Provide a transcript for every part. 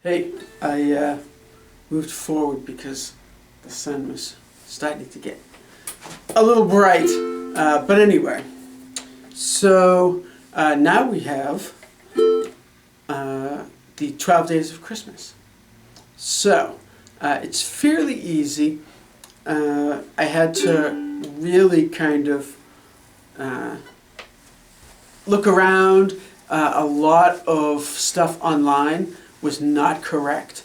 Hey, I moved forward because the sun was starting to get a little bright. But anyway, so now we have the 12 Days of Christmas. So it's fairly easy. I had to really kind of look around. A lot of stuff online was not correct.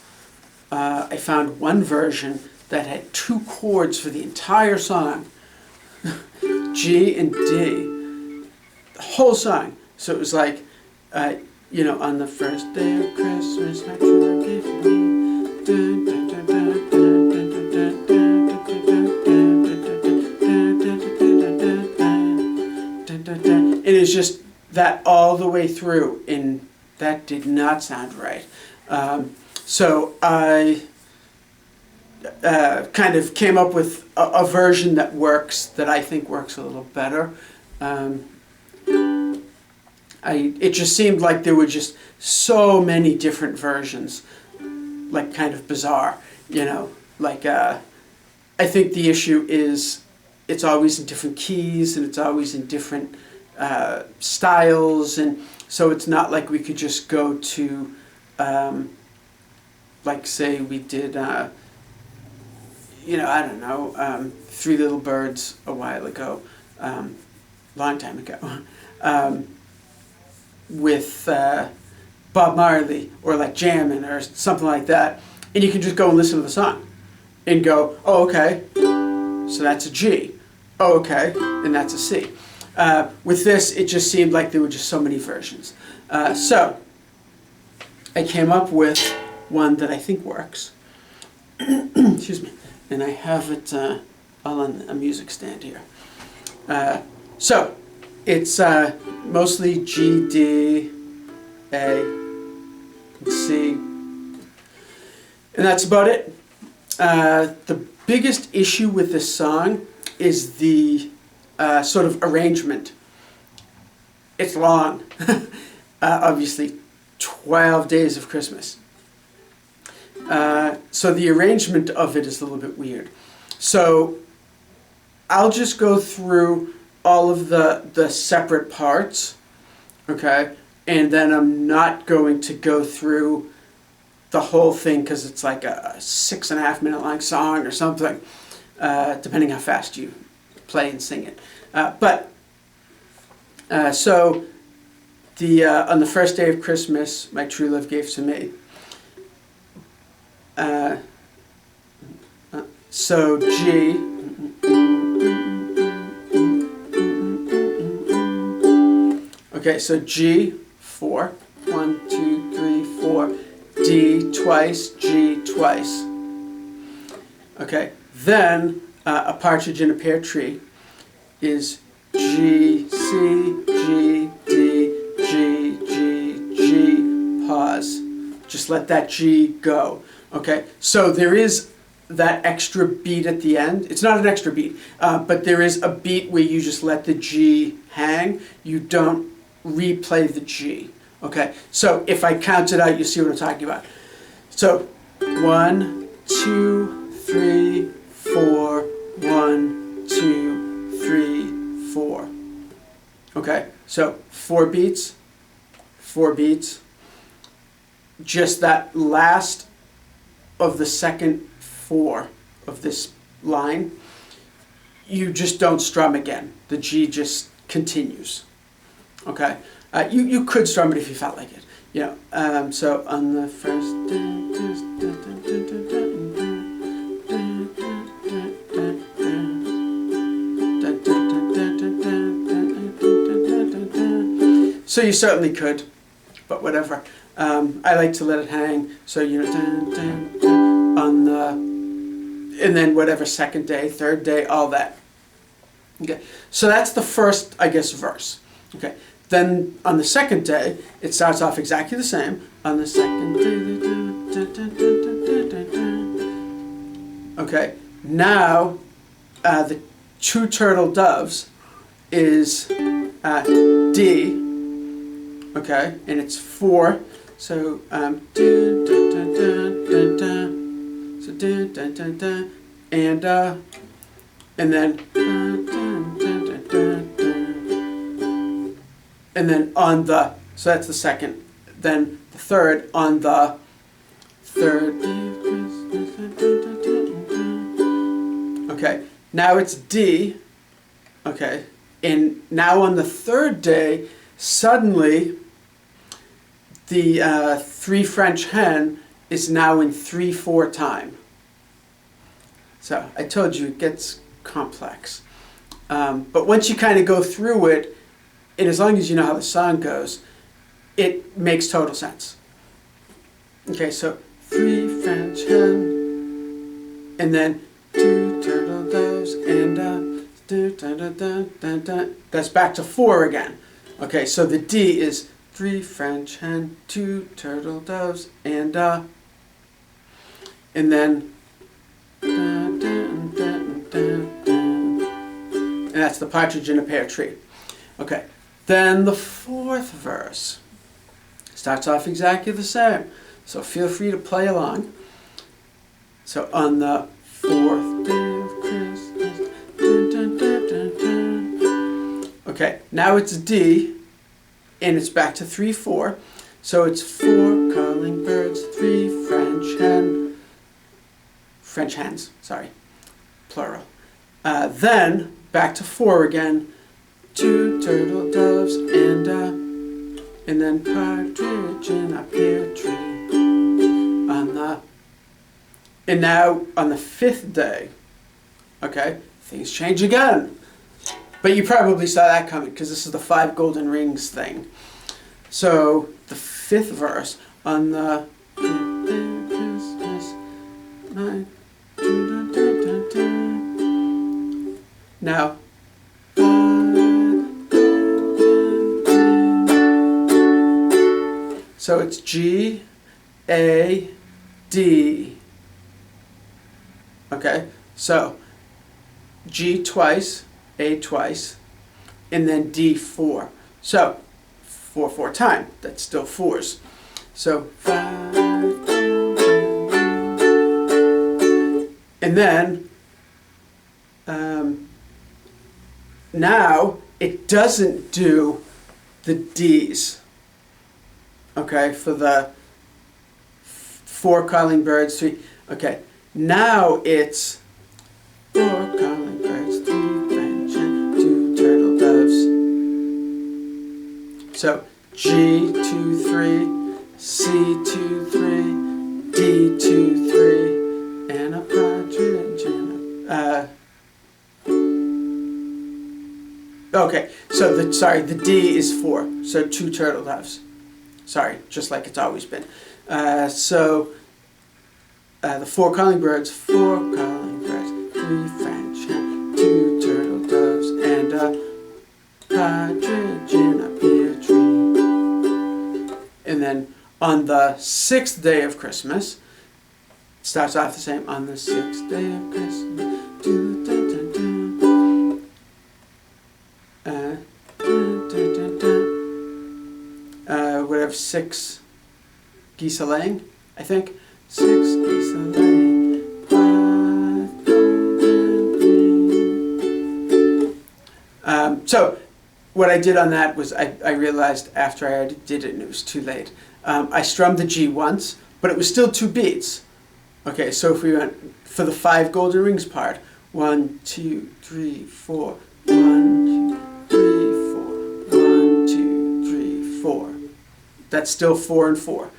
I found one version that had 2 chords for the entire song, G and D, the whole song. So it was like, on the first day of Christmas, my true love gave to me. Dun, dun, dun, dun, dun, dun, dun, dun, dun, dun, dun, dun. It is just that all the way through, and that did not sound right. So I kind of came up with a version that works, that I think works a little better. It just seemed like there were just so many different versions, like kind of bizarre, I think the issue is it's always in different keys and it's always in different styles, and so it's not like we could just go to like say we did I don't know, Three Little Birds a while ago, long time ago, with Bob Marley, or like Jammin' or something like that, and you can just go and listen to the song and go, oh okay, so that's a G, oh okay, and that's a C. With this, it just seemed like there were just so many versions. So I came up with one that I think works. Excuse me. And I have it all on a music stand here. So it's mostly G, D, A, and C. And that's about it. The biggest issue with this song is the sort of arrangement. It's long. Obviously, 12 days of Christmas. So the arrangement of it is a little bit weird. So I'll just go through all of the separate parts, okay? And then I'm not going to go through the whole thing because it's like a 6.5 minute long song or something, depending how fast you play and sing it. So on the first day of Christmas, my true love gave to me. So G, okay, so G, 4, 1, 2, 3, 4, D twice, G twice. Okay, then a partridge in a pear tree is G, C, G, D, G, G, G, pause. Just let that G go. Okay, so there is that extra beat at the end. It's not an extra beat, but there is a beat where you just let the G hang. You don't replay the G. Okay, so if I count it out, you see what I'm talking about. So 1, 2, 3, 4, 1, 2, 3, 4. Okay, so 4 beats, 4 beats. Just that last of the second 4 of this line, you just don't strum again. The G just continues. Okay, you could strum it if you felt like it. So on the first. So you certainly could, but whatever. I like to let it hang, so on the, and then whatever, second day, third day, all that. Okay, so that's the first, I guess, verse. Okay, then on the second day, it starts off exactly the same. On the second day, okay, now the 2 turtle doves is D. Okay, and it's 4. So dun, dun, dun, and then and then on the, so that's the second, then the third on the third day of Christmas. Okay, now it's D. Okay, and now on the third day, suddenly the 3 French hen is now in 3/4 time. So I told you it gets complex. But once you kind of go through it, and as long as you know how the song goes, it makes total sense. Okay, so 3 French hen, and then 2 turtle doves, and that's back to 4 again. Okay, so the D is 3 French hen, 2 turtle doves, and then and that's the partridge in a pear tree. Okay, then the 4th verse starts off exactly the same. So feel free to play along. So on the 4th day of Christmas. Dun, dun, dun, dun, dun. Okay, now it's D, and it's back to 3/4. So it's 4 calling birds, 3 French hens, sorry, plural. Then back to 4 again, 2 turtle doves, and then partridge in a pear tree. And now on the 5th day, okay, things change again. But you probably saw that coming because this is the 5 golden rings thing. So the 5th verse on the 5th day of Christmas night. Now, so it's G, A, D. Okay, so G twice, A twice, and then D 4. So 4/4 time. That's still 4s. So 5, and then now it doesn't do the D's. Okay, for the 4 calling birds, 3. Okay, now it's 4 calling birds, 3 French hens, 2 turtle doves. So G 2 3, C 2 3, D 2 3, and a partridge in a. Okay, so the D is 4, so 2 turtle doves. Sorry, just like it's always been. So the 4 calling birds, 4 calling birds, 3 French hens, 2 turtle doves, and a partridge in a pear tree. And then on the 6th day of Christmas, it starts off the same. On the 6th day of Christmas, whatever, 6 geese a laying, I think. 6 geese a laying, 5 golden rings. So what I did on that was I realized after I already did it and it was too late. I strummed the G once, but it was still 2 beats. Okay, so if we went for the 5 golden rings part, 1, 2, 3, 4, 1, 2, 3, 4, 1, 2, 3, 4. That's still 4 and 4.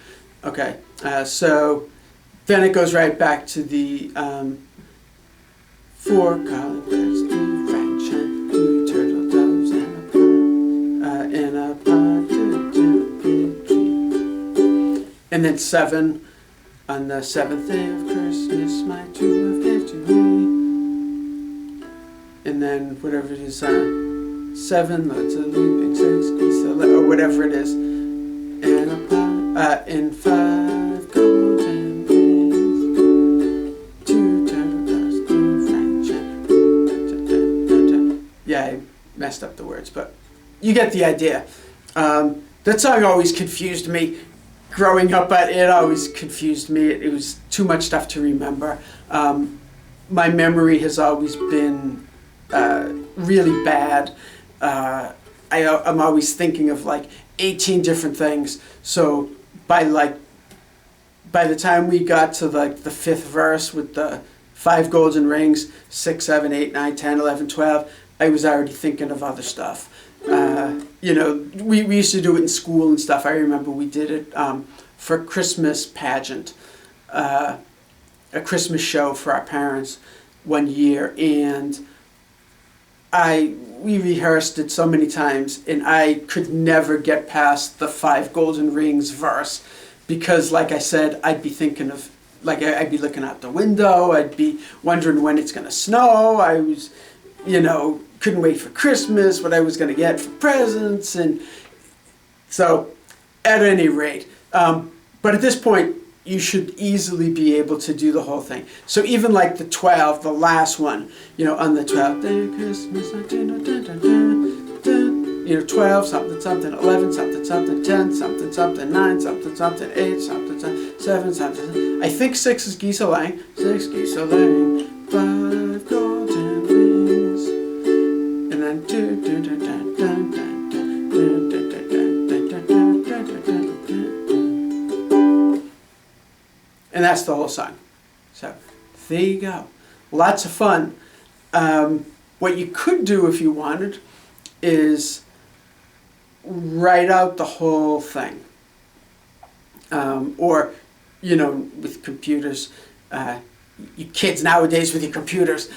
Okay, so then it goes right back to the 4 calling birds, 3 French hens, 2 turtle doves, and a partridge in a pear tree. And then 7, on the 7th day of Christmas, my true love gave to me. And then whatever it is, 7 loads of leaping, 6 geese, or whatever it is, and in 5 golden rings, 2 turtle doves, 2 French hens. Yeah, I messed up the words, but you get the idea. That song always confused me. growing up, it always confused me. It was too much stuff to remember. My memory has always been really bad. I'm always thinking of like 18 different things. So by the time we got to like the 5th verse with the 5 golden rings, 6, 7, 8, 9, 10, 11, 12, I was already thinking of other stuff. You know, we used to do it in school and stuff. I remember we did it for a Christmas pageant, a Christmas show for our parents one year, and we rehearsed it so many times, and I could never get past the 5 golden rings verse because, like I said, I'd be thinking of, like, I'd be looking out the window, I'd be wondering when it's going to snow, I was, you know, couldn't wait for Christmas, what I was going to get for presents, and so, at any rate, but at this point, you should easily be able to do the whole thing. So even like the 12, the last one, you know, on the 12th day of Christmas, you know, 12, something, something, 11, something, something, 10, something, something, 9, something, something, 8, something, something, 7, something. I think 6 is geese a laying, 6 geese a laying, 5 golden rings, and then 2, dun, dun, dun, dun, dun, dun, dun, dun, dun, dun, dun, dun, dun, dun. And that's the whole song. So there you go. Lots of fun. What you could do if you wanted is write out the whole thing. Or, you know, with computers, you kids nowadays with your computers,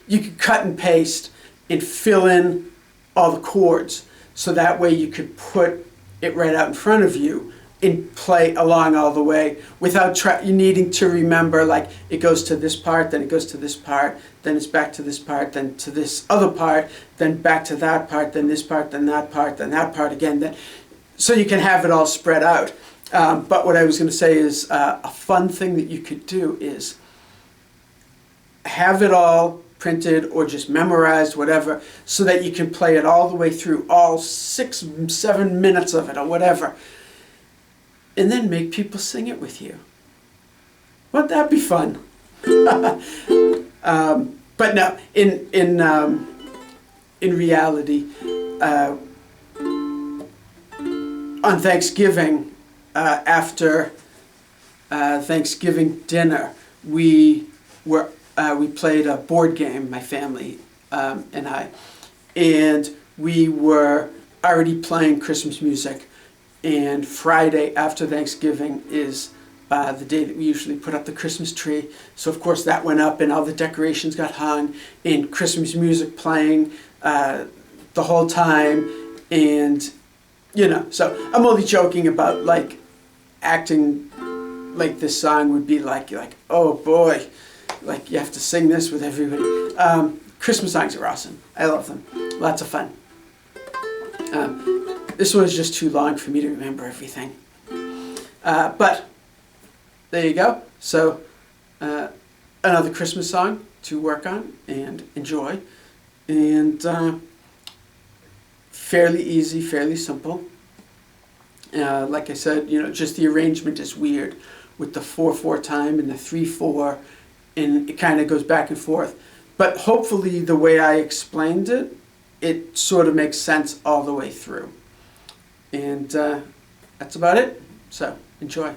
you could cut and paste and fill in all the chords. So that way you could put it right out in front of you and play along all the way without you needing to remember, like, it goes to this part, then it goes to this part, then it's back to this part, then to this other part, then back to that part, then this part, then that part, then that part again. Then, so you can have it all spread out. But what I was going to say is a fun thing that you could do is have it all printed or just memorized, whatever, so that you can play it all the way through, all 6, 7 minutes of it or whatever. And then make people sing it with you. Wouldn't that be fun? But no, in reality, on Thanksgiving, after Thanksgiving dinner, we played a board game, my family and I, and we were already playing Christmas music. And Friday after Thanksgiving is the day that we usually put up the Christmas tree. So of course that went up and all the decorations got hung and Christmas music playing the whole time. And, you know, so I'm only joking about like acting like this song would be like, oh boy, like you have to sing this with everybody. Christmas songs are awesome. I love them. Lots of fun. This one is just too long for me to remember everything. But there you go. So another Christmas song to work on and enjoy. And fairly easy, fairly simple. Like I said, you know, just the arrangement is weird with the 4/4 time and the 3/4, and it kind of goes back and forth. But hopefully the way I explained it, it sort of makes sense all the way through. And that's about it. So enjoy.